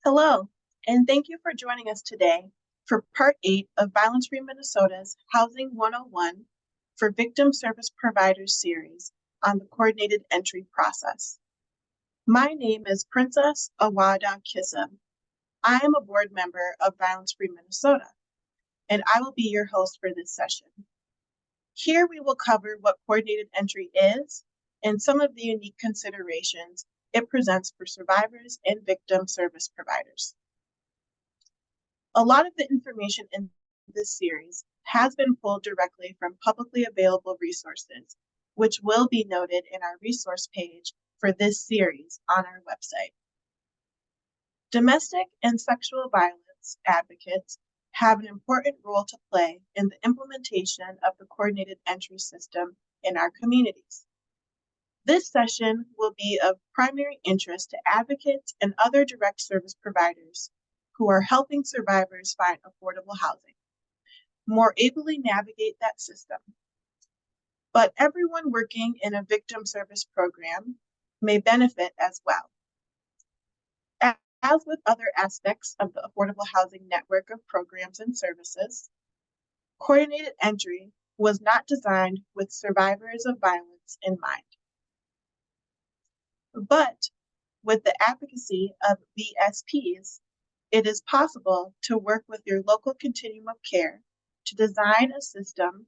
Hello, and thank you for joining us today for Part 8 of Violence Free Minnesota's Housing 101 for Victim Service Providers series on the coordinated entry process. My name is Princess Awada Kissam. I am a board member of Violence Free Minnesota, and I will be your host for this session. Here we will cover what coordinated entry is and some of the unique considerations it presents for survivors and victim service providers. A lot of the information in this series has been pulled directly from publicly available resources, which will be noted in our resource page for this series on our website. Domestic and sexual violence advocates have an important role to play in the implementation of the coordinated entry system in our communities. This session will be of primary interest to advocates and other direct service providers who are helping survivors find affordable housing, more ably navigate that system. But everyone working in a victim service program may benefit as well. As with other aspects of the affordable housing network of programs and services, coordinated entry was not designed with survivors of violence in mind. But with the advocacy of VSPs, it is possible to work with your local continuum of care to design a system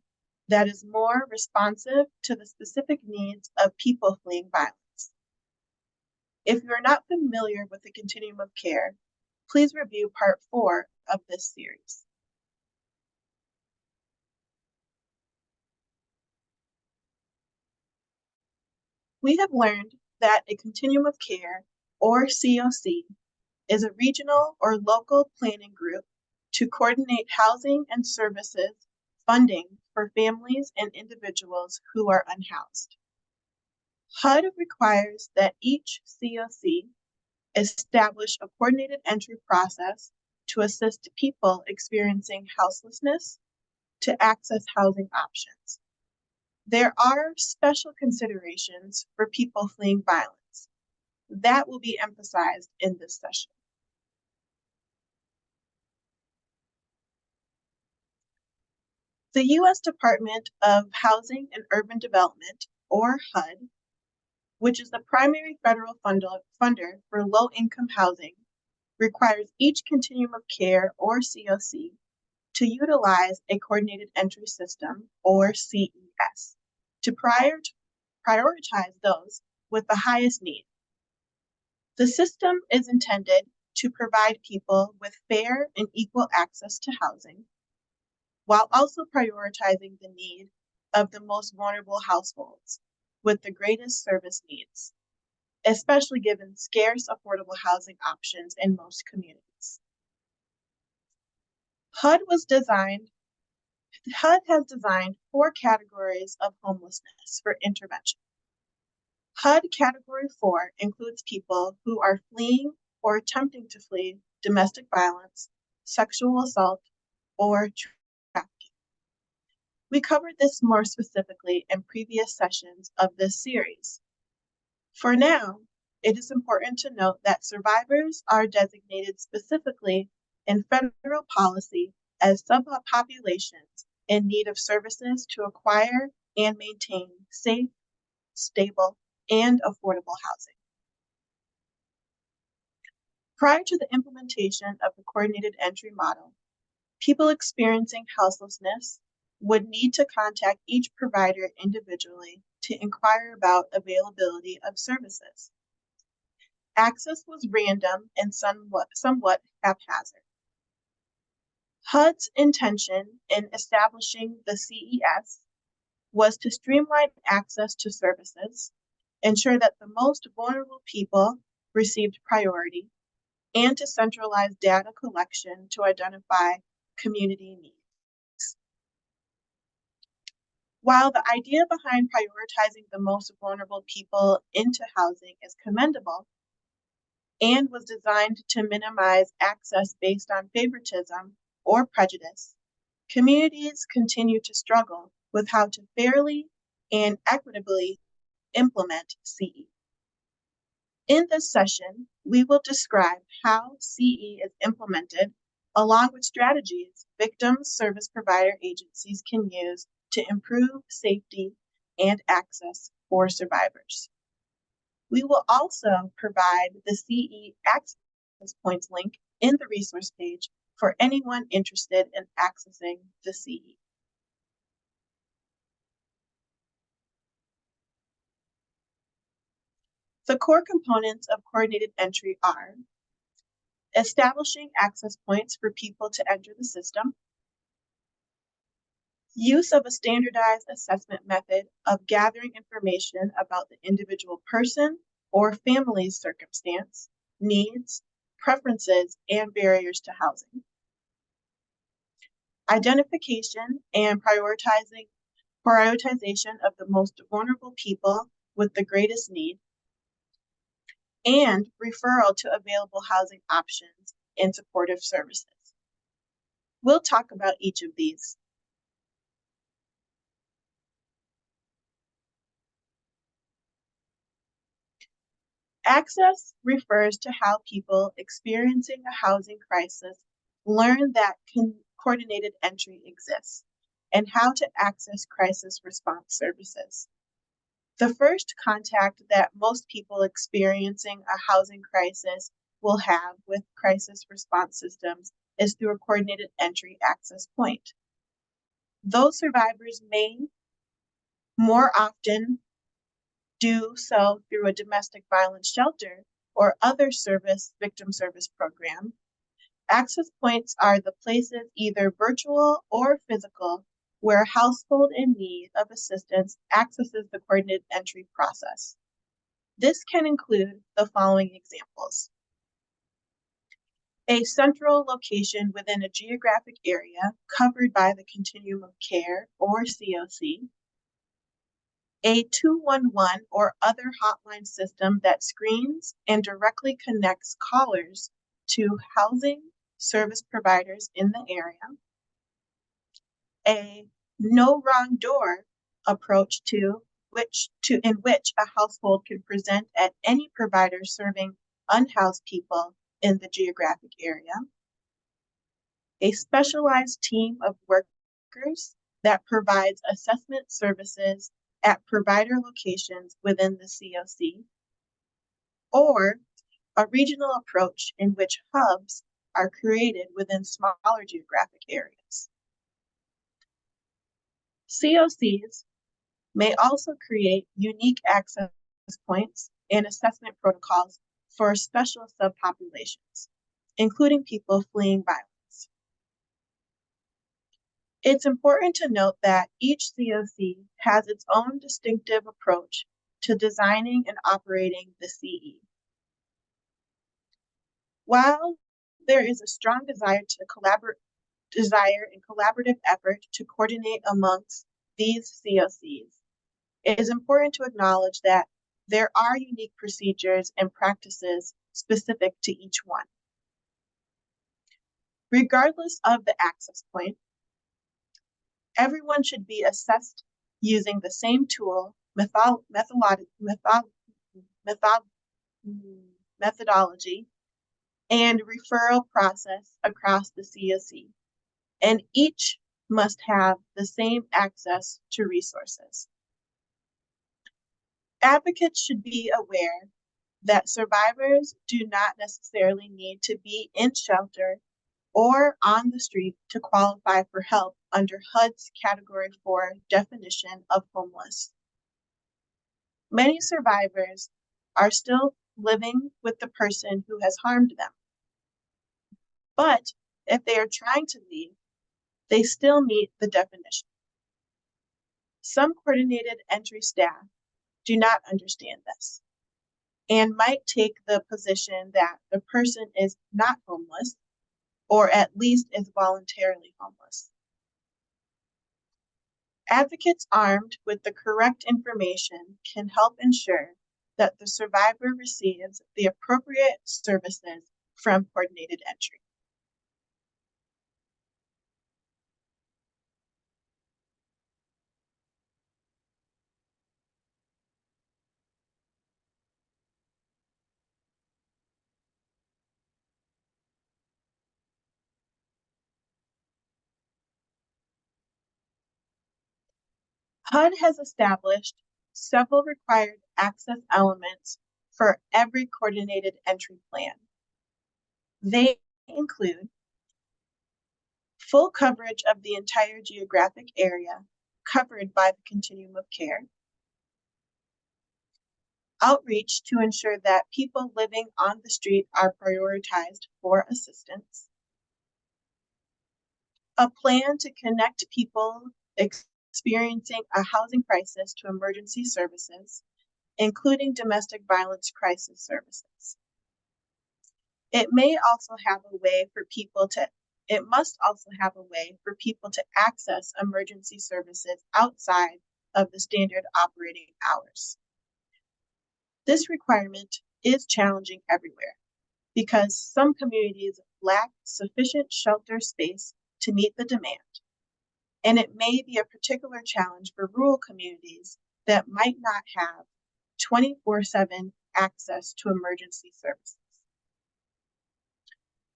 that is more responsive to the specific needs of people fleeing violence. If you are not familiar with the continuum of care, please review Part 4 of this series. We have learned that a continuum of care, or COC, is a regional or local planning group to coordinate housing and services funding for families and individuals who are unhoused. HUD requires that each COC establish a coordinated entry process to assist people experiencing houselessness to access housing options. There are special considerations for people fleeing violence. That will be emphasized in this session. The U.S. Department of Housing and Urban Development, or HUD, which is the primary federal funder for low-income housing, requires each continuum of care, or COC, to utilize a coordinated entry system, or CES, to prioritize those with the highest need. The system is intended to provide people with fair and equal access to housing, while also prioritizing the need of the most vulnerable households with the greatest service needs, especially given scarce affordable housing options in most communities. HUD has designed 4 categories of homelessness for intervention. HUD Category 4 includes people who are fleeing or attempting to flee domestic violence, sexual assault, or trafficking. We covered this more specifically in previous sessions of this series. For now, it is important to note that survivors are designated specifically in federal policy as subpopulations in need of services to acquire and maintain safe, stable, and affordable housing. Prior to the implementation of the coordinated entry model, people experiencing houselessness would need to contact each provider individually to inquire about availability of services. Access was random and somewhat haphazard. HUD's intention in establishing the CES was to streamline access to services, ensure that the most vulnerable people received priority, and to centralize data collection to identify community needs. While the idea behind prioritizing the most vulnerable people into housing is commendable and was designed to minimize access based on favoritism or prejudice, communities continue to struggle with how to fairly and equitably implement CE. In this session, we will describe how CE is implemented along with strategies victim service provider agencies can use to improve safety and access for survivors. We will also provide the CE Access Points link in the resource page for anyone interested in accessing the CE. The core components of coordinated entry are establishing access points for people to enter the system, use of a standardized assessment method of gathering information about the individual person or family's circumstance, needs, preferences, and barriers to housing, identification and prioritization of the most vulnerable people with the greatest need, and referral to available housing options and supportive services. We'll talk about each of these. Access refers to how people experiencing a housing crisis learn that coordinated entry exists and how to access crisis response services. The first contact that most people experiencing a housing crisis will have with crisis response systems is through a coordinated entry access point. Those survivors may more often do so through a domestic violence shelter or other victim service program. Access points are the places, either virtual or physical, where a household in need of assistance accesses the coordinated entry process. This can include the following examples: a central location within a geographic area covered by the Continuum of Care, or COC, a 211 or other hotline system that screens and directly connects callers to housing service providers in the area, a no wrong door approach in which a household can present at any provider serving unhoused people in the geographic area, a specialized team of workers that provides assessment services at provider locations within the COC, or a regional approach in which hubs are created within smaller geographic areas. COCs may also create unique access points and assessment protocols for special subpopulations, including people fleeing violence. It's important to note that each COC has its own distinctive approach to designing and operating the CE. While there is a strong desire and collaborative effort to coordinate amongst these COCs, it is important to acknowledge that there are unique procedures and practices specific to each one. Regardless of the access point, everyone should be assessed using the same tool, methodology, and referral process across the COC, and each must have the same access to resources. Advocates should be aware that survivors do not necessarily need to be in shelter or on the street to qualify for help under HUD's Category 4 definition of homeless. Many survivors are still living with the person who has harmed them. But if they are trying to leave, they still meet the definition. Some coordinated entry staff do not understand this and might take the position that the person is not homeless, or at least is voluntarily homeless. Advocates armed with the correct information can help ensure that the survivor receives the appropriate services from coordinated entry. HUD has established several required access elements for every coordinated entry plan. They include full coverage of the entire geographic area covered by the continuum of care, outreach to ensure that people living on the street are prioritized for assistance, a plan to connect people experiencing a housing crisis to emergency services, including domestic violence crisis services. It must also have a way for people to access emergency services outside of the standard operating hours. This requirement is challenging everywhere because some communities lack sufficient shelter space to meet the demand, and it may be a particular challenge for rural communities that might not have 24/7 access to emergency services.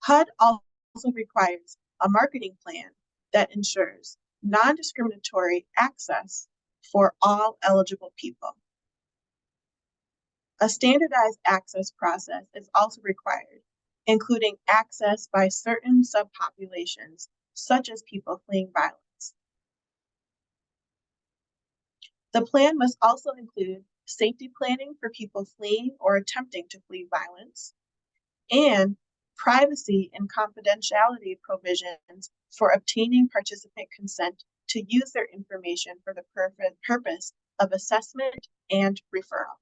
HUD also requires a marketing plan that ensures non-discriminatory access for all eligible people. A standardized access process is also required, including access by certain subpopulations, such as people fleeing violence. The plan must also include safety planning for people fleeing or attempting to flee violence, and privacy and confidentiality provisions for obtaining participant consent to use their information for the purpose of assessment and referral.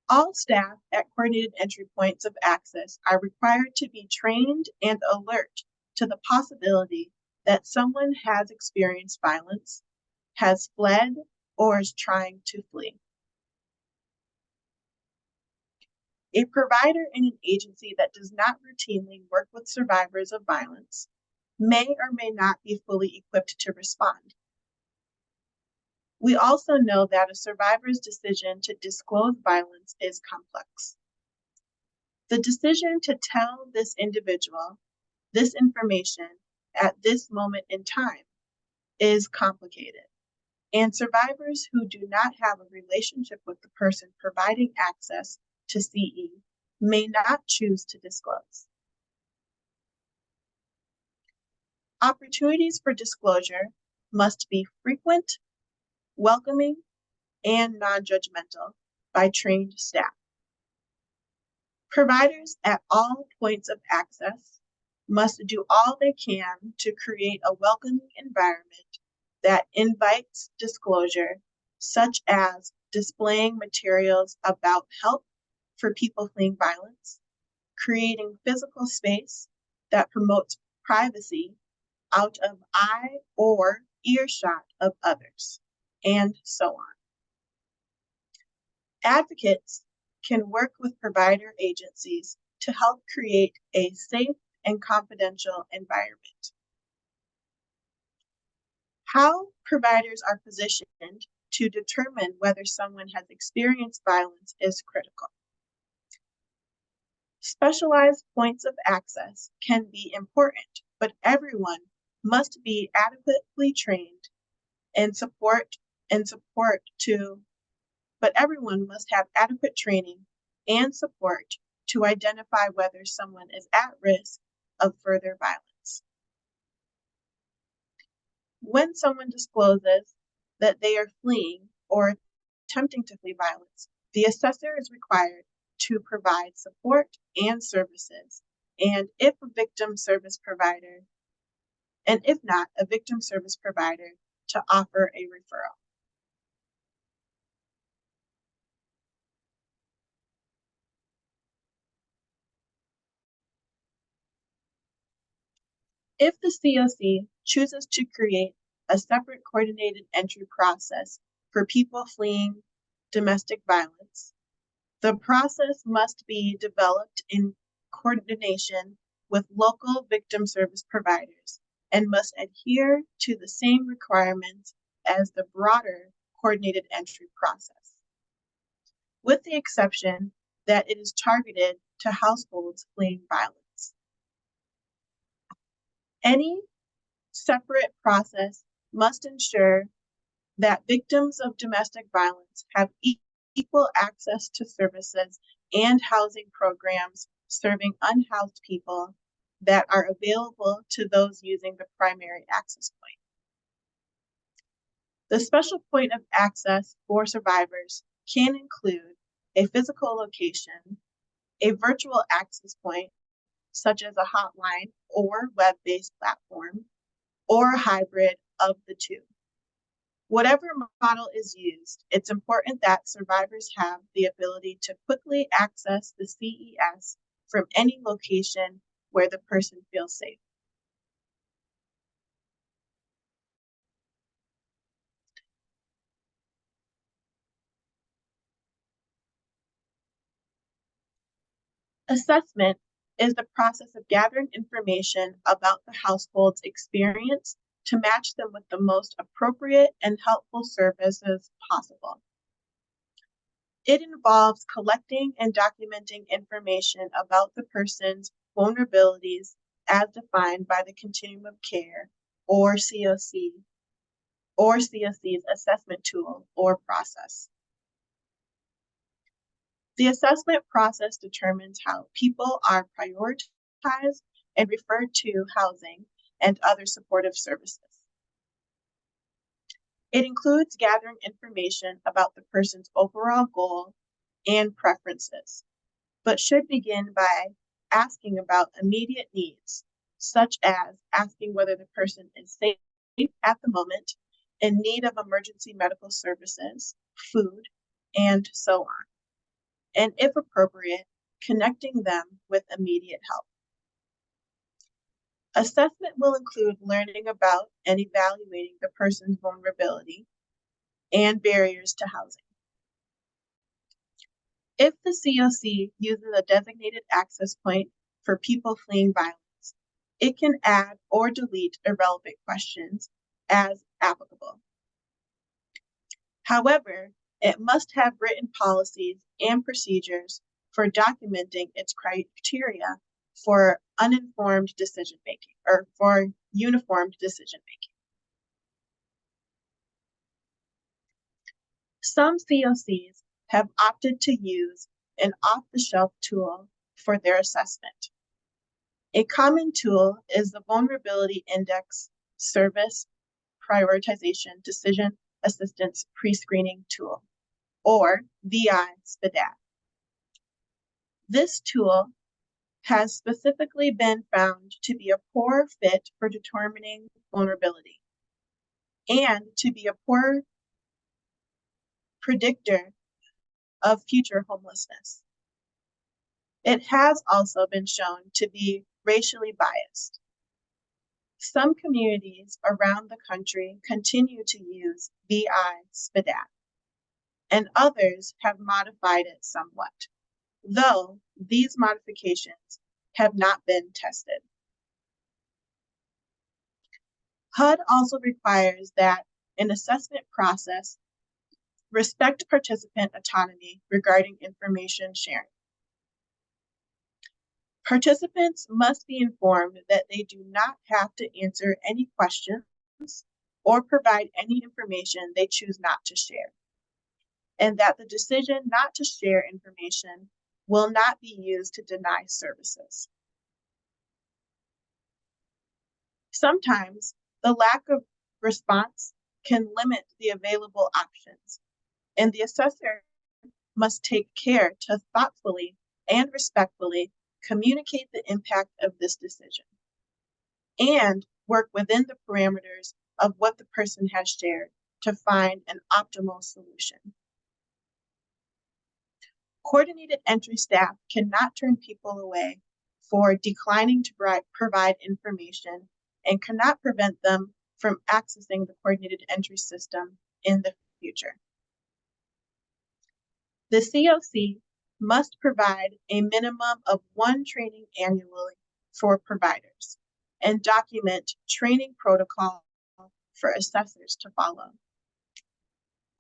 All staff at coordinated entry points of access are required to be trained and alert to the possibility that someone has experienced violence, has fled, or is trying to flee. A provider in an agency that does not routinely work with survivors of violence may or may not be fully equipped to respond. We also know that a survivor's decision to disclose violence is complex. The decision to tell this individual this information at this moment in time is complicated, and survivors who do not have a relationship with the person providing access to CE may not choose to disclose. Opportunities for disclosure must be frequent, welcoming, and non-judgmental by trained staff. Providers at all points of access must do all they can to create a welcoming environment that invites disclosure, such as displaying materials about help for people fleeing violence, creating physical space that promotes privacy out of eye or earshot of others, and so on. Advocates can work with provider agencies to help create a safe and confidential environment. How providers are positioned to determine whether someone has experienced violence is critical. Specialized points of access can be important, but everyone must be adequately trained but everyone must have adequate training and support to identify whether someone is at risk of further violence. When someone discloses that they are fleeing or attempting to flee violence, the assessor is required to provide support and services, and if not, a victim service provider to offer a referral. If the COC chooses to create a separate coordinated entry process for people fleeing domestic violence, the process must be developed in coordination with local victim service providers and must adhere to the same requirements as the broader coordinated entry process, with the exception that it is targeted to households fleeing violence. Any separate process must ensure that victims of domestic violence have equal access to services and housing programs serving unhoused people that are available to those using the primary access point. The special point of access for survivors can include a physical location, a virtual access point, such as a hotline or web-based platform, or a hybrid of the two. Whatever model is used, it's important that survivors have the ability to quickly access the CES from any location where the person feels safe. Assessment is the process of gathering information about the household's experience to match them with the most appropriate and helpful services possible. It involves collecting and documenting information about the person's vulnerabilities as defined by the Continuum of Care, or COC, or COC's assessment tool or process. The assessment process determines how people are prioritized and referred to housing and other supportive services. It includes gathering information about the person's overall goal and preferences, but should begin by asking about immediate needs, such as asking whether the person is safe at the moment, in need of emergency medical services, food, and so on, and if appropriate, connecting them with immediate help. Assessment will include learning about and evaluating the person's vulnerability and barriers to housing. If the COC uses a designated access point for people fleeing violence, it can add or delete irrelevant questions as applicable. However, it must have written policies and procedures for documenting its criteria for uninformed decision making, or for uniformed decision making. Some COCs have opted to use an off-the-shelf tool for their assessment. A common tool is the Vulnerability Index Service Prioritization Decision Assistance Pre-Screening Tool, or VI-SPDAT. This tool has specifically been found to be a poor fit for determining vulnerability and to be a poor predictor of future homelessness. It has also been shown to be racially biased. Some communities around the country continue to use VI-SPDAT, and others have modified it somewhat, though these modifications have not been tested. HUD also requires that an assessment process respect participant autonomy regarding information sharing. Participants must be informed that they do not have to answer any questions or provide any information they choose not to share, and that the decision not to share information will not be used to deny services. Sometimes the lack of response can limit the available options, and the assessor must take care to thoughtfully and respectfully communicate the impact of this decision and work within the parameters of what the person has shared to find an optimal solution. Coordinated entry staff cannot turn people away for declining to provide information and cannot prevent them from accessing the coordinated entry system in the future. The COC must provide a minimum of 1 training annually for providers and document training protocol for assessors to follow.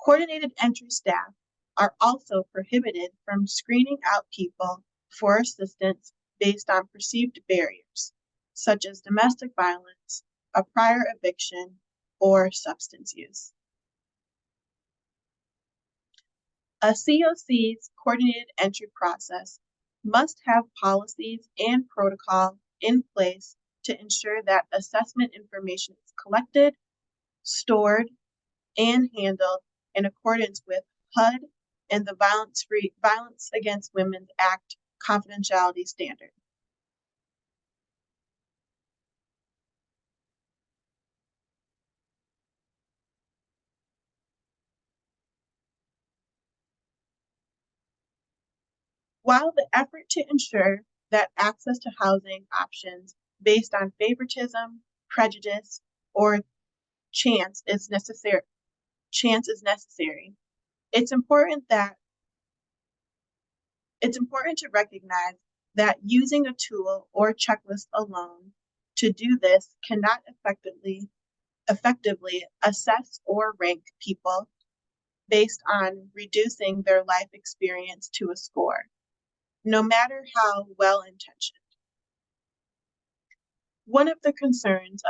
Coordinated entry staff are also prohibited from screening out people for assistance based on perceived barriers, such as domestic violence, a prior eviction, or substance use. A COC's coordinated entry process must have policies and protocol in place to ensure that assessment information is collected, stored, and handled in accordance with HUD and the Violence Against Women Act confidentiality standard. While the effort to ensure that access to housing options based on favoritism, prejudice, or chance is necessary, it's important to recognize that using a tool or checklist alone to do this cannot effectively assess or rank people based on reducing their life experience to a score, no matter how well-intentioned. One of the concerns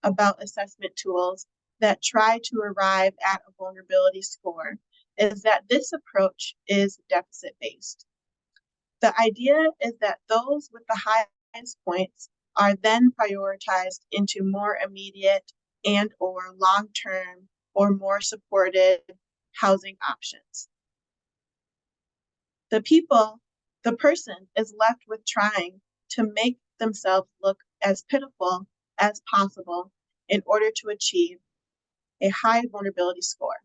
about assessment tools that try to arrive at a vulnerability score is that this approach is deficit-based. The idea is that those with the highest points are then prioritized into more immediate and/or long-term or more supported housing options. The person is left with trying to make themselves look as pitiful as possible in order to achieve a high vulnerability score.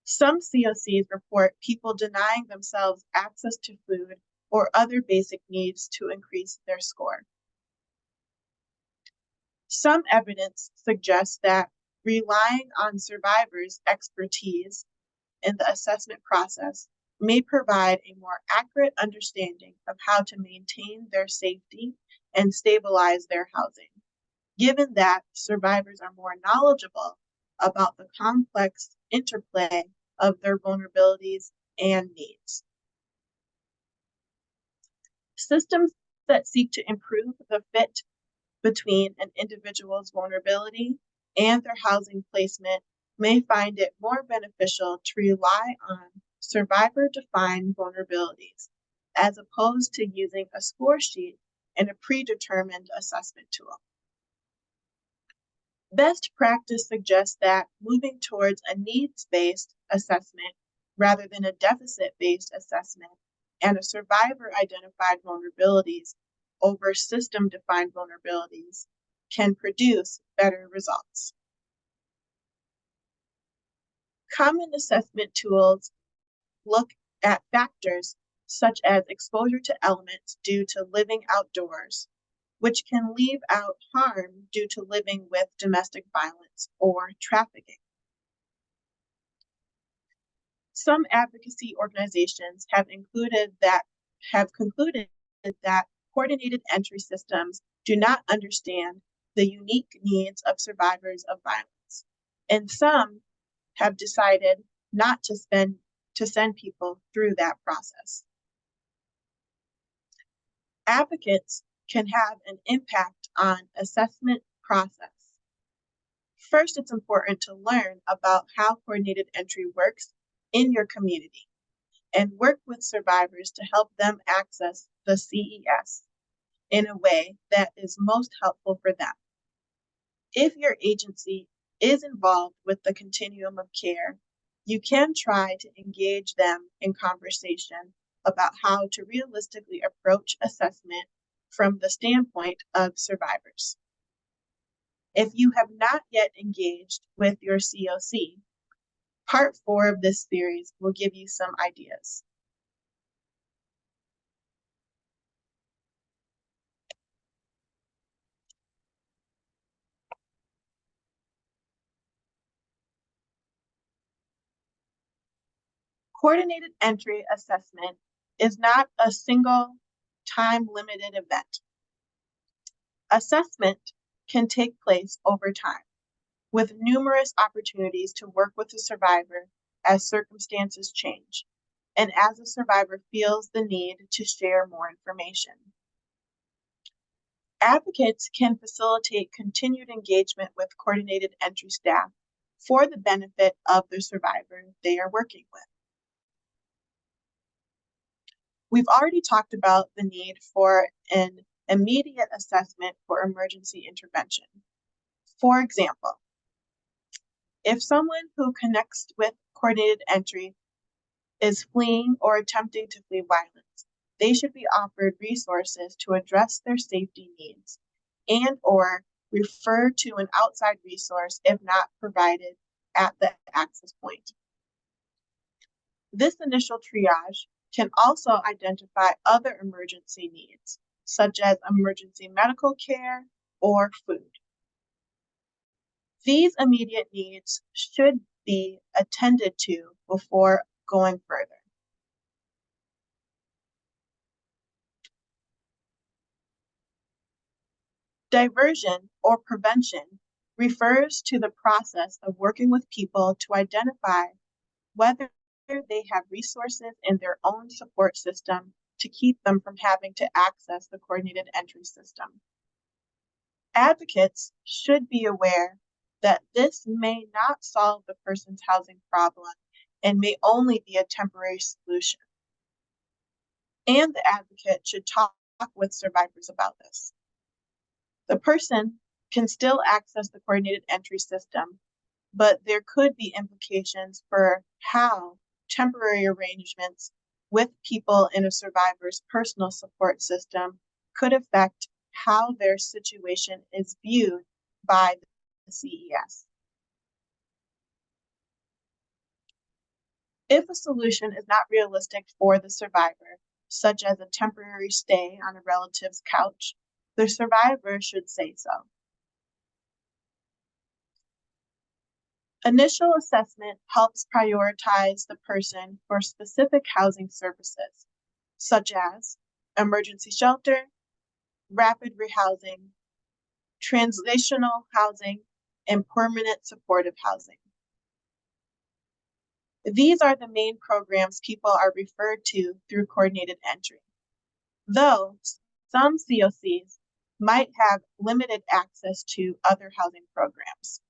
Some COCs report people denying themselves access to food or other basic needs to increase their score. Some evidence suggests that relying on survivors' expertise in the assessment process may provide a more accurate understanding of how to maintain their safety and stabilize their housing, given that survivors are more knowledgeable about the complex interplay of their vulnerabilities and needs. Systems that seek to improve the fit between an individual's vulnerability and their housing placement may find it more beneficial to rely on survivor-defined vulnerabilities, as opposed to using a score sheet and a predetermined assessment tool. Best practice suggests that moving towards a needs-based assessment rather than a deficit-based assessment and a survivor-identified vulnerabilities over system-defined vulnerabilities can produce better results. Common assessment tools look at factors such as exposure to elements due to living outdoors, which can leave out harm due to living with domestic violence or trafficking. Some advocacy organizations have concluded that coordinated entry systems do not understand the unique needs of survivors of violence, and some have decided not to send people through that process. Advocates can have an impact on assessment process. First, it's important to learn about how coordinated entry works in your community and work with survivors to help them access the CES in a way that is most helpful for them. If your agency is involved with the continuum of care, you can try to engage them in conversation about how to realistically approach assessment from the standpoint of survivors. If you have not yet engaged with your COC, Part 4 of this series will give you some ideas. Coordinated entry assessment is not a single time-limited event. Assessment can take place over time, with numerous opportunities to work with the survivor as circumstances change, and as a survivor feels the need to share more information. Advocates can facilitate continued engagement with coordinated entry staff for the benefit of the survivor they are working with. We've already talked about the need for an immediate assessment for emergency intervention. For example, if someone who connects with coordinated entry is fleeing or attempting to flee violence, they should be offered resources to address their safety needs and or refer to an outside resource if not provided at the access point. This initial triage can also identify other emergency needs, such as emergency medical care or food. These immediate needs should be attended to before going further. Diversion or prevention refers to the process of working with people to identify whether they have resources in their own support system to keep them from having to access the coordinated entry system. Advocates should be aware that this may not solve the person's housing problem and may only be a temporary solution. And the advocate should talk with survivors about this. The person can still access the coordinated entry system, but there could be implications for how temporary arrangements with people in a survivor's personal support system could affect how their situation is viewed by the CES. If a solution is not realistic for the survivor, such as a temporary stay on a relative's couch, the survivor should say so. Initial assessment helps prioritize the person for specific housing services, such as emergency shelter, rapid rehousing, transitional housing, and permanent supportive housing. These are the main programs people are referred to through coordinated entry, though some COCs might have limited access to other housing programs.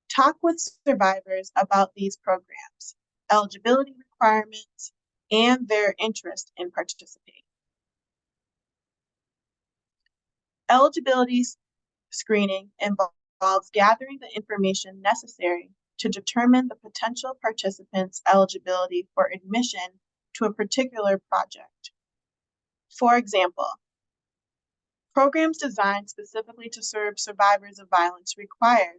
Talk with survivors about these programs, eligibility requirements, and their interest in participating. Eligibility screening involves gathering the information necessary to determine the potential participants' eligibility for admission to a particular project. For example, programs designed specifically to serve survivors of violence require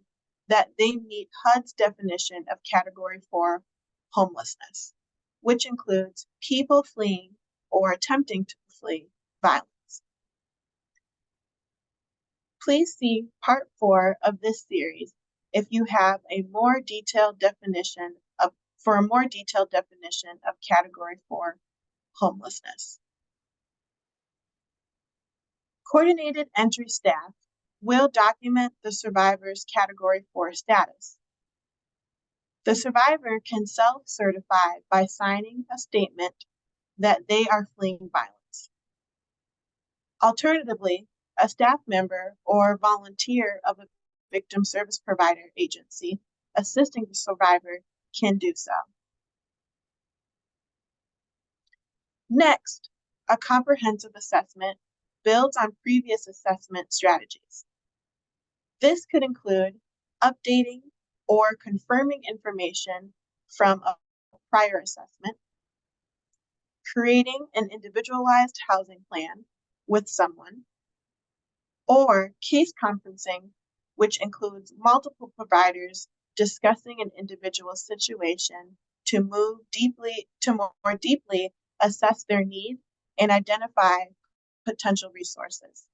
that they meet HUD's definition of Category 4 homelessness, which includes people fleeing or attempting to flee violence. Please see Part 4 of this series if you have a more detailed definition of Category 4 homelessness. Coordinated entry staff will document the survivor's Category 4 status. The survivor can self-certify by signing a statement that they are fleeing violence. Alternatively, a staff member or volunteer of a victim service provider agency assisting the survivor can do so. Next, a comprehensive assessment builds on previous assessment strategies. This could include updating or confirming information from a prior assessment, creating an individualized housing plan with someone, or case conferencing, which includes multiple providers discussing an individual situation to more deeply assess their need and identify potential resources.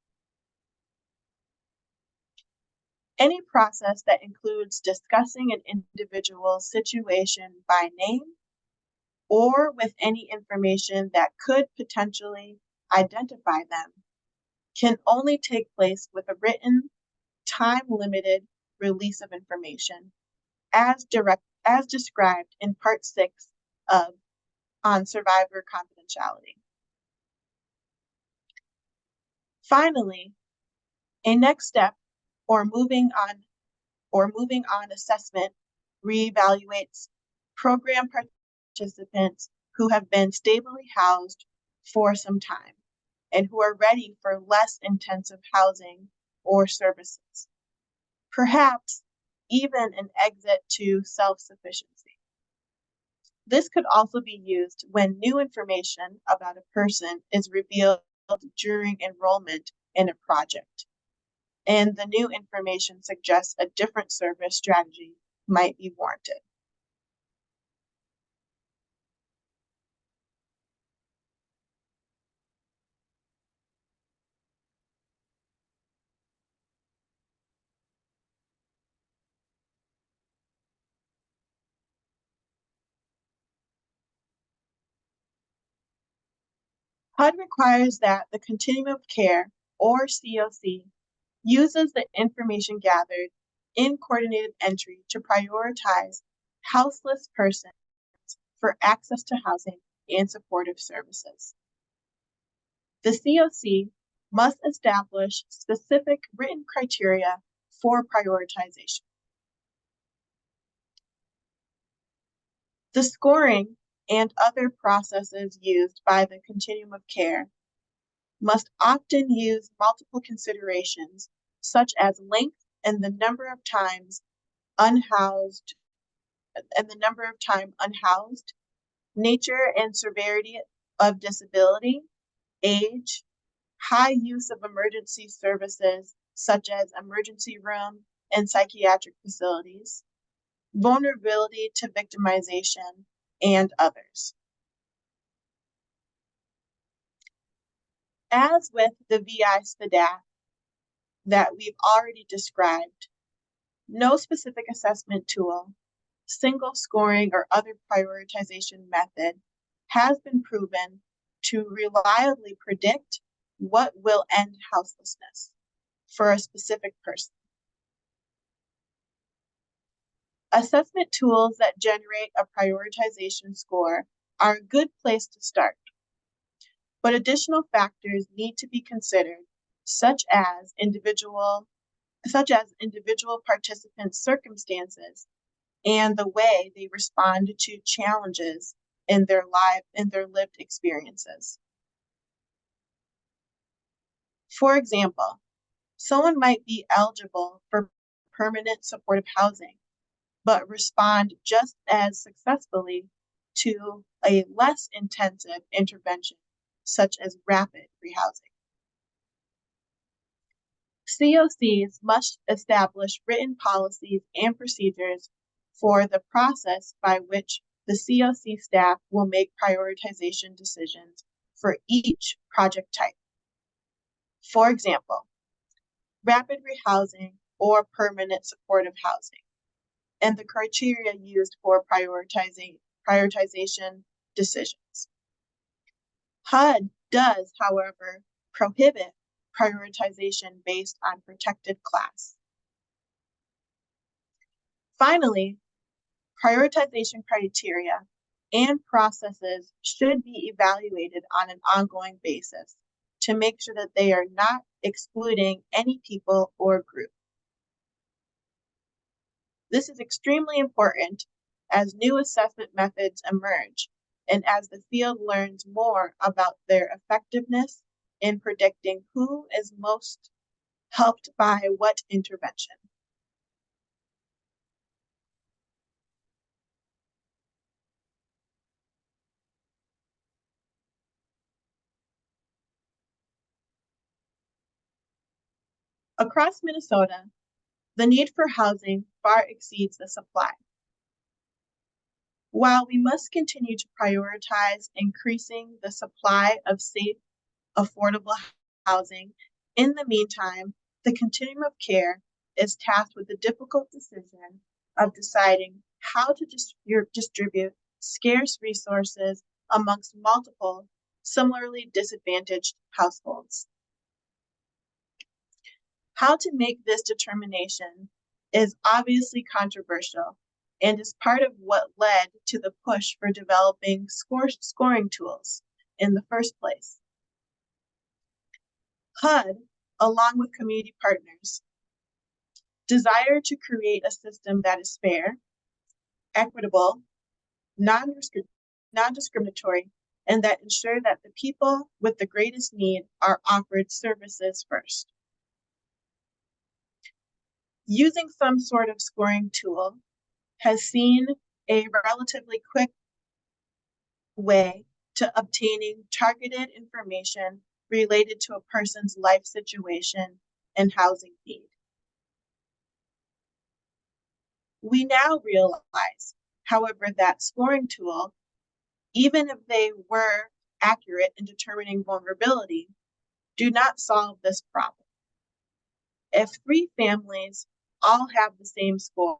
Any process that includes discussing an individual's situation by name or with any information that could potentially identify them can only take place with a written, time-limited release of information as as described in Part 6 on survivor confidentiality. Finally, a next step or moving on assessment reevaluates program participants who have been stably housed for some time and who are ready for less intensive housing or services, perhaps even an exit to self-sufficiency. This could also be used when new information about a person is revealed during enrollment in a project, and the new information suggests a different service strategy might be warranted. HUD requires that the continuum of care, or COC, uses the information gathered in coordinated entry to prioritize houseless persons for access to housing and supportive services. The COC must establish specific written criteria for prioritization. The scoring and other processes used by the continuum of care must often use multiple considerations, such as length and the number of time unhoused, nature and severity of disability, age, high use of emergency services such as emergency room and psychiatric facilities, vulnerability to victimization, and others. As with the VI SPDAT that we've already described, no specific assessment tool, single scoring, or other prioritization method has been proven to reliably predict what will end houselessness for a specific person. Assessment tools that generate a prioritization score are a good place to start, but additional factors need to be considered, such as individual participants' circumstances and the way they respond to challenges in their lived experiences. For example, someone might be eligible for permanent supportive housing, but respond just as successfully to a less intensive intervention, such as rapid rehousing. COCs must establish written policies and procedures for the process by which the COC staff will make prioritization decisions for each project type. For example, rapid rehousing or permanent supportive housing, and the criteria used for prioritization decisions. HUD does, however, prohibit prioritization based on protected class. Finally, prioritization criteria and processes should be evaluated on an ongoing basis to make sure that they are not excluding any people or group. This is extremely important as new assessment methods emerge and as the field learns more about their effectiveness in predicting who is most helped by what intervention. Across Minnesota, the need for housing far exceeds the supply. While we must continue to prioritize increasing the supply of safe, affordable housing, in the meantime, the continuum of care is tasked with the difficult decision of deciding how to distribute scarce resources amongst multiple, similarly disadvantaged households. How to make this determination is obviously controversial and is part of what led to the push for developing scoring tools in the first place. HUD, along with community partners, desire to create a system that is fair, equitable, non-discriminatory, and that ensure that the people with the greatest need are offered services first. Using some sort of scoring tool has seen a relatively quick way to obtaining targeted information related to a person's life situation and housing need. We now realize, however, that scoring tool, even if they were accurate in determining vulnerability, do not solve this problem. If 3 families all have the same score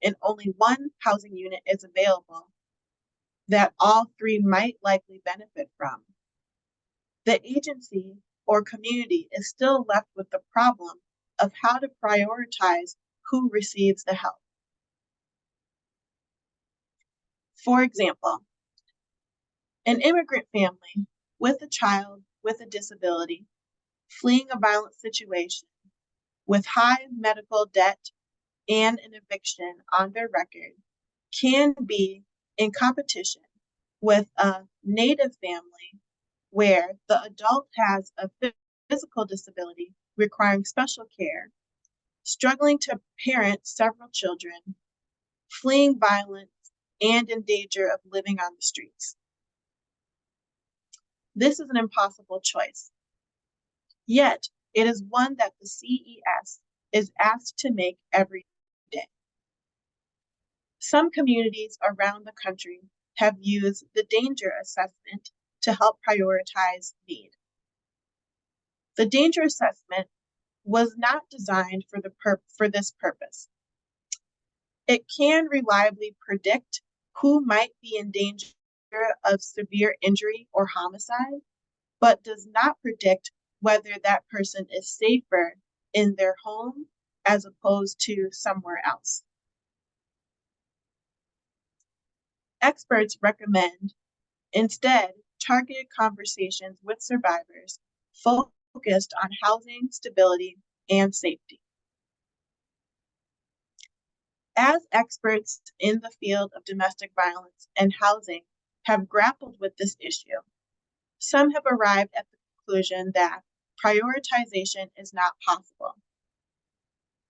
and only one housing unit is available that all 3 might likely benefit from, the agency or community is still left with the problem of how to prioritize who receives the help. For example, an immigrant family with a child with a disability fleeing a violent situation with high medical debt and an eviction on their record can be in competition with a native family where the adult has a physical disability requiring special care, struggling to parent several children, fleeing violence, and in danger of living on the streets. This is an impossible choice. Yet, it is one that the CES is asked to make every day. Some communities around the country have used the danger assessment to help prioritize need. The danger assessment was not designed for this purpose. It can reliably predict who might be in danger of severe injury or homicide, but does not predict whether that person is safer in their home as opposed to somewhere else. Experts recommend instead targeted conversations with survivors focused on housing, stability, and safety. As experts in the field of domestic violence and housing have grappled with this issue, some have arrived at the conclusion that prioritization is not possible.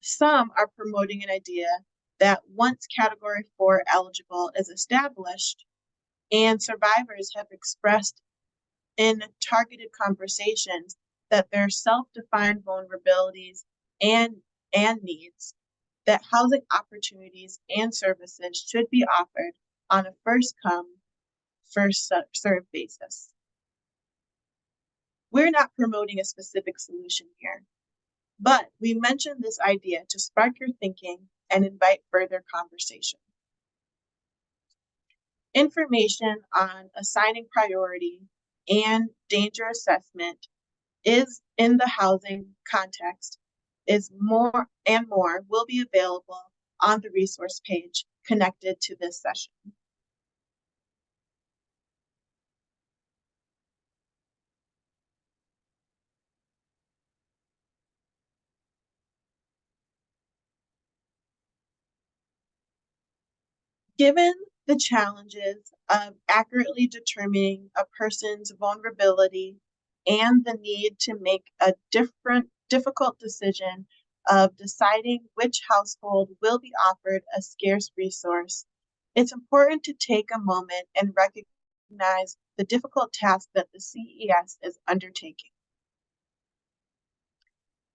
Some are promoting an idea that once Category 4 eligible is established, and survivors have expressed in targeted conversations that their self-defined vulnerabilities and needs, that housing opportunities and services should be offered on a first come, first served basis. We're not promoting a specific solution here, but we mentioned this idea to spark your thinking and invite further conversation. Information on assigning priority and danger assessment is in the housing context is more and more will be available on the resource page connected to this session. Given the challenges of accurately determining a person's vulnerability and the need to make a difficult decision of deciding which household will be offered a scarce resource, it's important to take a moment and recognize the difficult task that the CES is undertaking.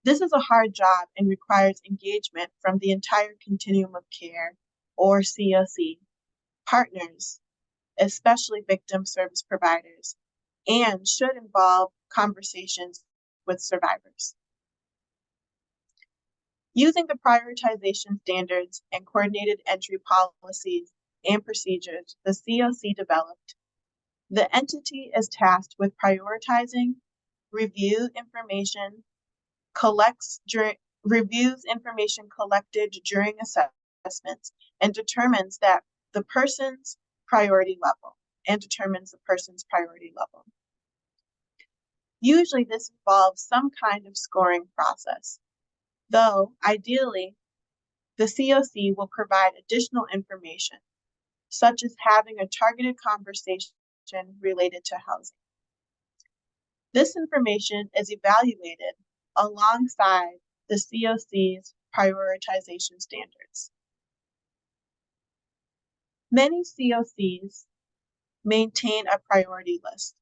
This is a hard job and requires engagement from the entire continuum of care, or COC, partners, especially victim service providers, and should involve conversations with survivors. Using the prioritization standards and coordinated entry policies and procedures the COC developed, the entity is tasked with prioritizing, reviews information collected during assessments, and determines the person's priority level. Usually this involves some kind of scoring process, though ideally the COC will provide additional information, such as having a targeted conversation related to housing. This information is evaluated alongside the COC's prioritization standards. Many COCs maintain a priority list.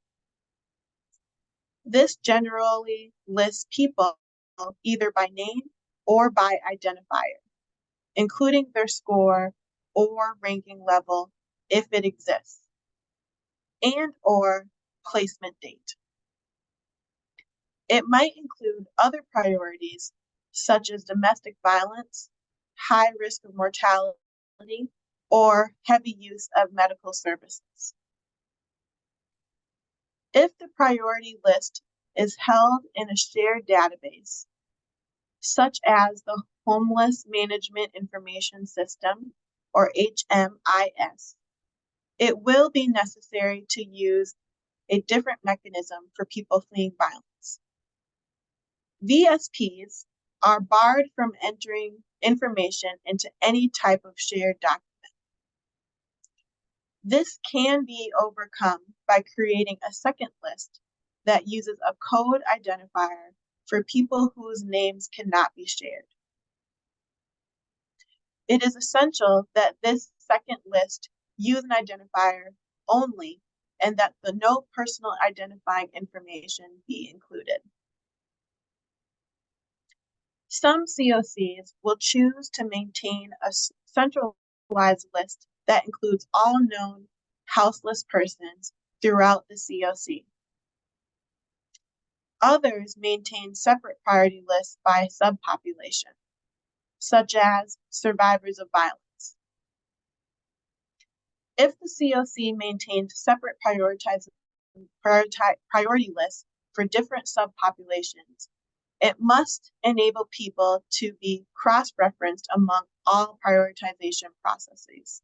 This generally lists people either by name or by identifier, including their score or ranking level if it exists, and/or placement date. It might include other priorities such as domestic violence, high risk of mortality, or heavy use of medical services. If the priority list is held in a shared database, such as the Homeless Management Information System, or HMIS, it will be necessary to use a different mechanism for people fleeing violence. VSPs are barred from entering information into any type of shared document. This can be overcome by creating a second list that uses a code identifier for people whose names cannot be shared. It is essential that this second list use an identifier only and that no personal identifying information be included. Some COCs will choose to maintain a centralized list that includes all known houseless persons throughout the COC. Others maintain separate priority lists by subpopulation, such as survivors of violence. If the COC maintains separate priority lists for different subpopulations, it must enable people to be cross-referenced among all prioritization processes.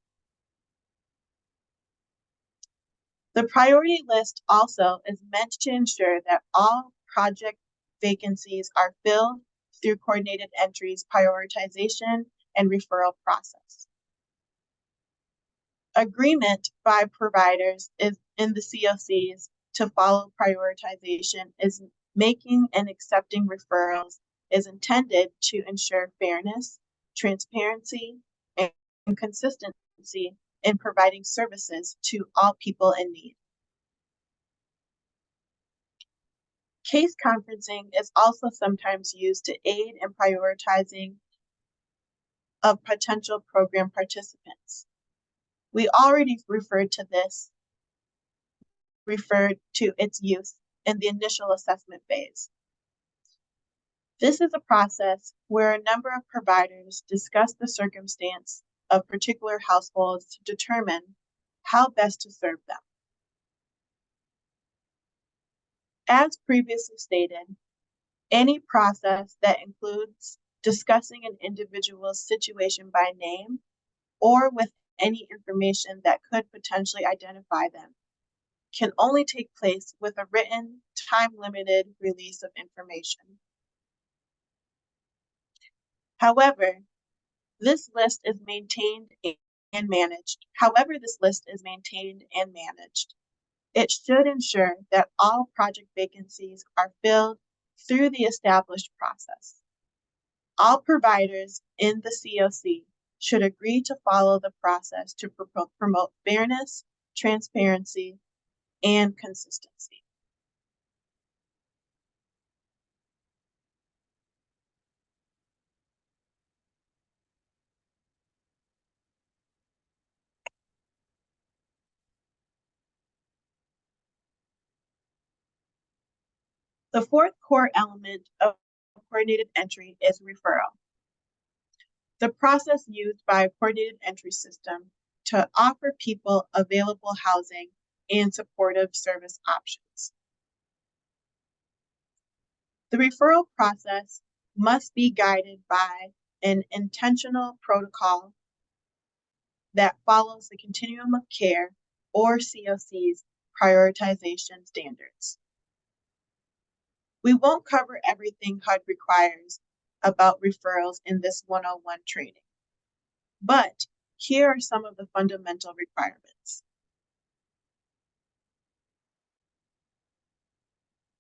The priority list also is meant to ensure that all project vacancies are filled through coordinated entries prioritization and referral process. Agreement by providers in the COCs to follow prioritization is making and accepting referrals is intended to ensure fairness, transparency, and consistency in providing services to all people in need. Case conferencing is also sometimes used to aid in prioritizing of potential program participants. We already referred to its use in the initial assessment phase. This is a process where a number of providers discuss the circumstance of particular households to determine how best to serve them. As previously stated, any process that includes discussing an individual's situation by name or with any information that could potentially identify them can only take place with a written, time-limited release of information. However, this list is maintained and managed. It should ensure that all project vacancies are filled through the established process. All providers in the COC should agree to follow the process to promote fairness, transparency, and consistency. The fourth core element of coordinated entry is referral. The process used by a coordinated entry system to offer people available housing and supportive service options. The referral process must be guided by an intentional protocol that follows the continuum of care or COC's prioritization standards. We won't cover everything HUD requires about referrals in this 101 training, but here are some of the fundamental requirements.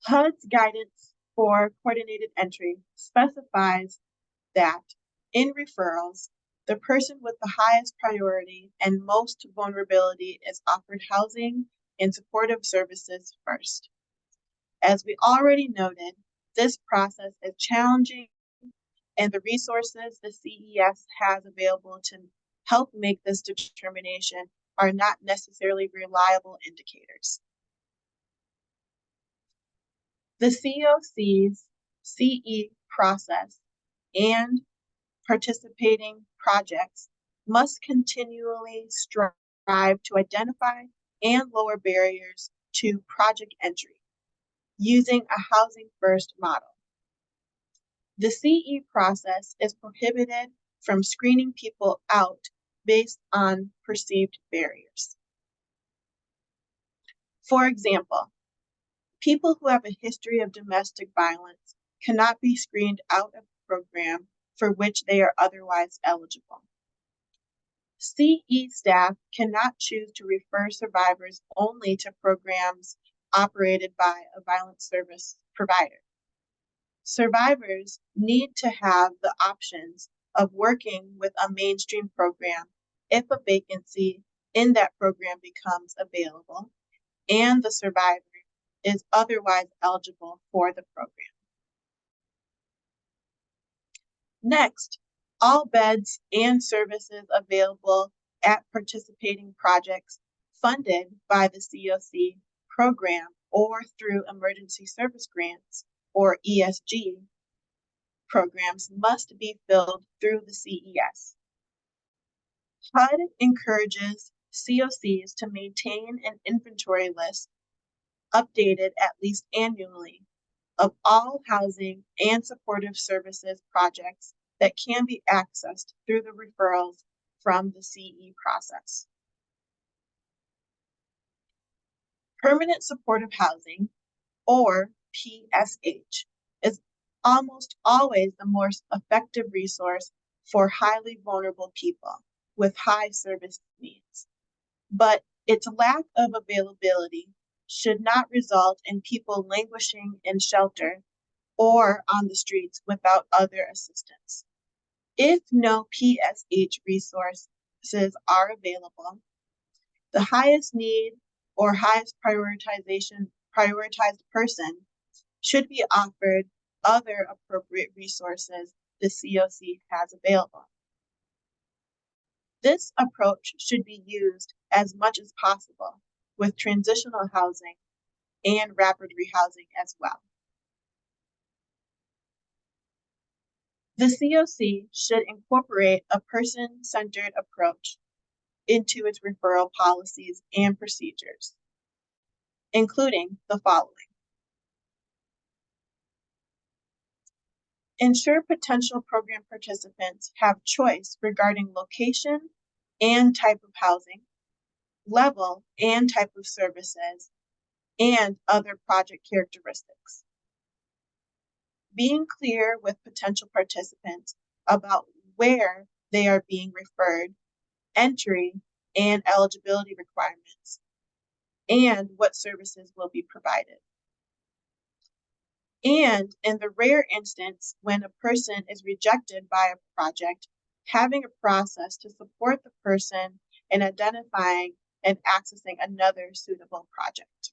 HUD's guidance for coordinated entry specifies that in referrals, the person with the highest priority and most vulnerability is offered housing and supportive services first. As we already noted, this process is challenging, and the resources the CES has available to help make this determination are not necessarily reliable indicators. The COC's CE process and participating projects must continually strive to identify and lower barriers to project entry using a housing first model. The CE process is prohibited from screening people out based on perceived barriers. For example, people who have a history of domestic violence cannot be screened out of the program for which they are otherwise eligible. CE staff cannot choose to refer survivors only to programs operated by a violence service provider. Survivors need to have the options of working with a mainstream program if a vacancy in that program becomes available and the survivor is otherwise eligible for the program. Next, all beds and services available at participating projects funded by the COC program or through emergency service grants or ESG programs must be filled through the CES. HUD encourages COCs to maintain an inventory list updated at least annually of all housing and supportive services projects that can be accessed through the referrals from the CE process. Permanent supportive housing, or PSH, is almost always the most effective resource for highly vulnerable people with high service needs. But its lack of availability should not result in people languishing in shelter or on the streets without other assistance. If no PSH resources are available, the highest need or highest prioritized person should be offered other appropriate resources the COC has available. This approach should be used as much as possible with transitional housing and rapid rehousing as well. The COC should incorporate a person-centered approach into its referral policies and procedures, including the following. Ensure potential program participants have choice regarding location and type of housing, level and type of services, and other project characteristics. Being clear with potential participants about where they are being referred, entry and eligibility requirements, and what services will be provided. And in the rare instance when a person is rejected by a project, having a process to support the person in identifying and accessing another suitable project.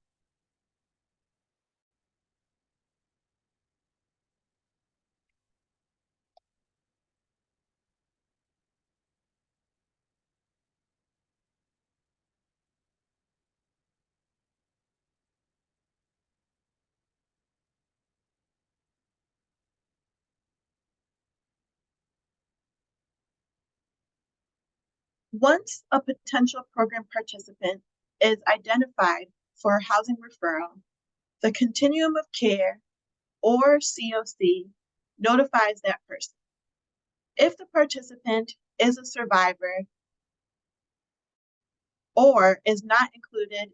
Once a potential program participant is identified for a housing referral, the continuum of care, or COC, notifies that person. If the participant is a survivor, or is not included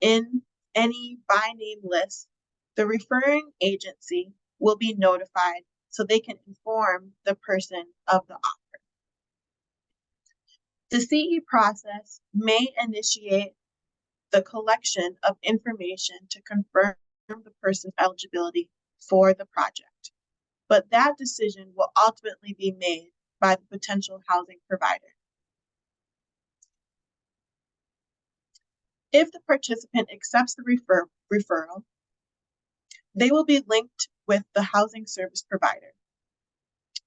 in any by name list, the referring agency will be notified so they can inform the person of the offer. The CE process may initiate the collection of information to confirm the person's eligibility for the project, but that decision will ultimately be made by the potential housing provider. If the participant accepts the referral, they will be linked with the housing service provider.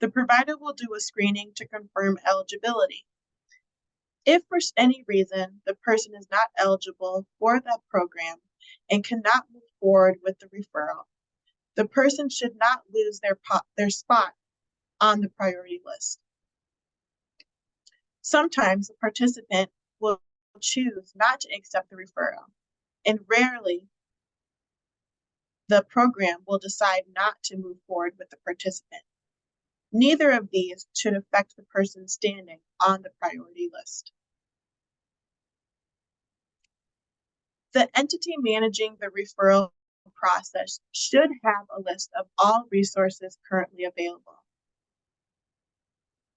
The provider will do a screening to confirm eligibility. If for any reason the person is not eligible for that program and cannot move forward with the referral, the person should not lose their spot on the priority list. Sometimes the participant will choose not to accept the referral, and rarely the program will decide not to move forward with the participant. Neither of these should affect the person's standing on the priority list. The entity managing the referral process should have a list of all resources currently available.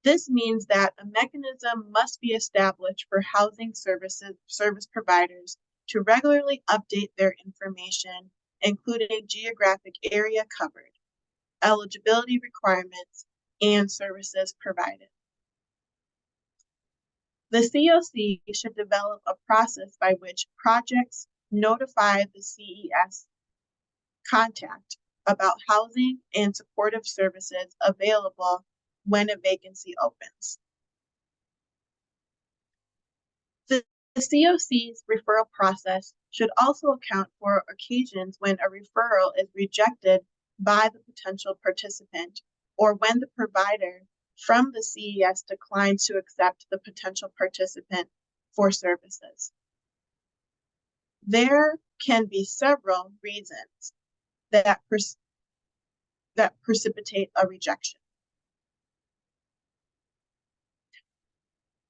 This means that a mechanism must be established for housing service providers to regularly update their information, including geographic area covered, eligibility requirements, and services provided. The COC should develop a process by which projects notify the CES contact about housing and supportive services available when a vacancy opens. The COC's referral process should also account for occasions when a referral is rejected by the potential participant, or when the provider from the CES declines to accept the potential participant for services. There can be several reasons that precipitate a rejection.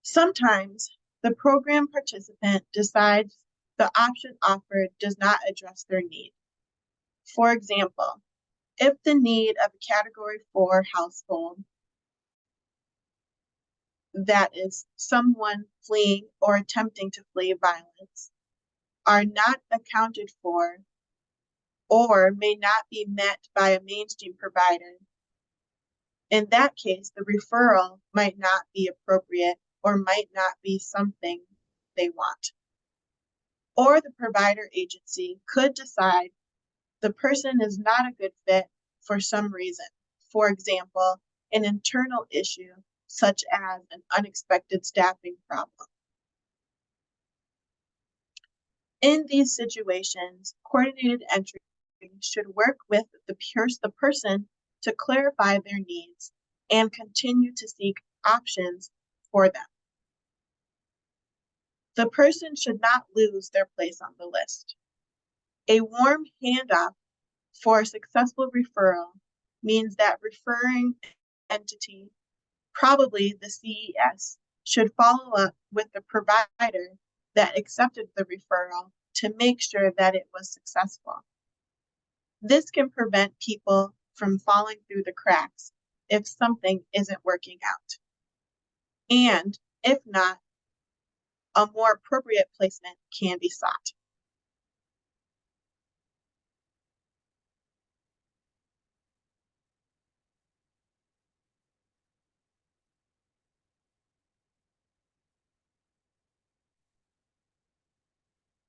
Sometimes the program participant decides the option offered does not address their need. For example, if the need of a Category 4 household, that is someone fleeing or attempting to flee violence, are not accounted for or may not be met by a mainstream provider, in that case, the referral might not be appropriate or might not be something they want. Or the provider agency could decide the person is not a good fit for some reason. For example, an internal issue such as an unexpected staffing problem. In these situations, coordinated entry should work with the person to clarify their needs and continue to seek options for them. The person should not lose their place on the list. A warm handoff for a successful referral means that referring entity, probably the CES, should follow up with the provider that accepted the referral to make sure that it was successful. This can prevent people from falling through the cracks if something isn't working out. And if not, a more appropriate placement can be sought.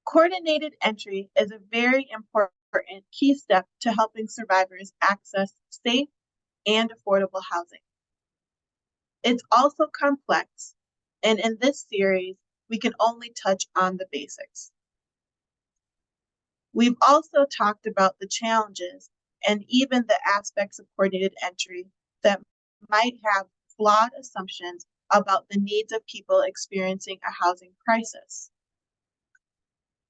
Coordinated entry is a very important key step to helping survivors access safe and affordable housing. It's also complex, and in this series, we can only touch on the basics. We've also talked about the challenges and even the aspects of coordinated entry that might have flawed assumptions about the needs of people experiencing a housing crisis.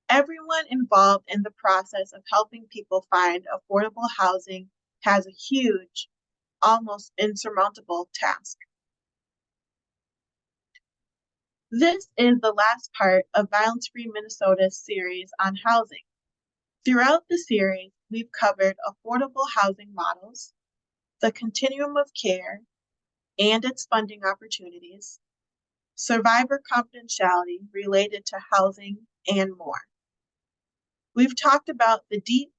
Everyone involved in the process of helping people find affordable housing has a huge, almost insurmountable task. This is the last part of Violence Free Minnesota's series on housing. Throughout the series, we've covered affordable housing models, the continuum of care and its funding opportunities, survivor confidentiality related to housing, and more. We've talked about the deep,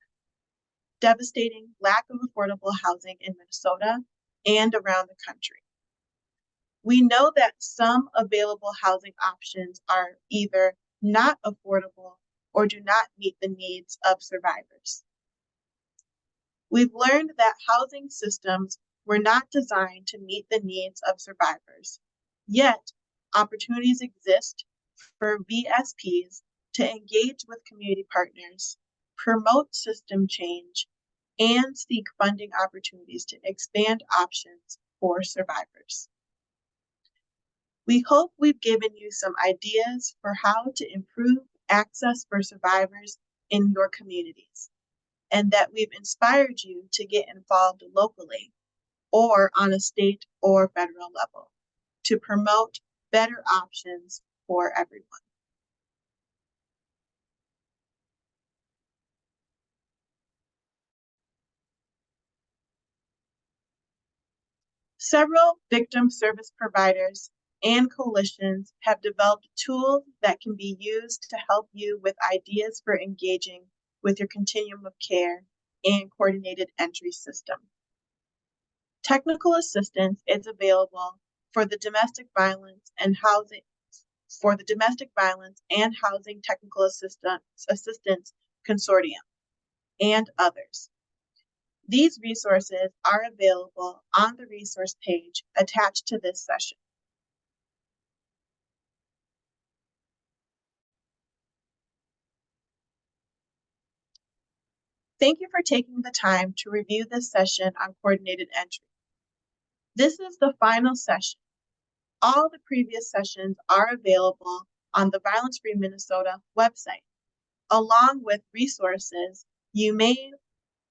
devastating lack of affordable housing in Minnesota and around the country. We know that some available housing options are either not affordable or do not meet the needs of survivors. We've learned that housing systems were not designed to meet the needs of survivors, yet opportunities exist for VSPs to engage with community partners, promote system change, and seek funding opportunities to expand options for survivors. We hope we've given you some ideas for how to improve access for survivors in your communities, and that we've inspired you to get involved locally or on a state or federal level to promote better options for everyone. Several victim service providers and coalitions have developed tools that can be used to help you with ideas for engaging with your continuum of care and coordinated entry system. Technical assistance is available for the Domestic Violence and Housing Technical Assistance Consortium and others. These resources are available on the resource page attached to this session. Thank you for taking the time to review this session on coordinated entry. This is the final session. All the previous sessions are available on the Violence Free Minnesota website, along with resources you may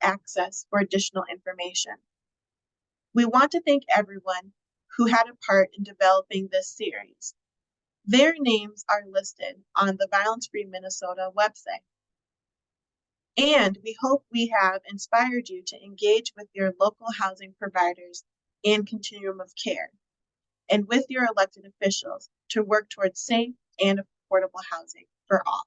access for additional information. We want to thank everyone who had a part in developing this series. Their names are listed on the Violence Free Minnesota website. And we hope we have inspired you to engage with your local housing providers and continuum of care, and with your elected officials to work towards safe and affordable housing for all.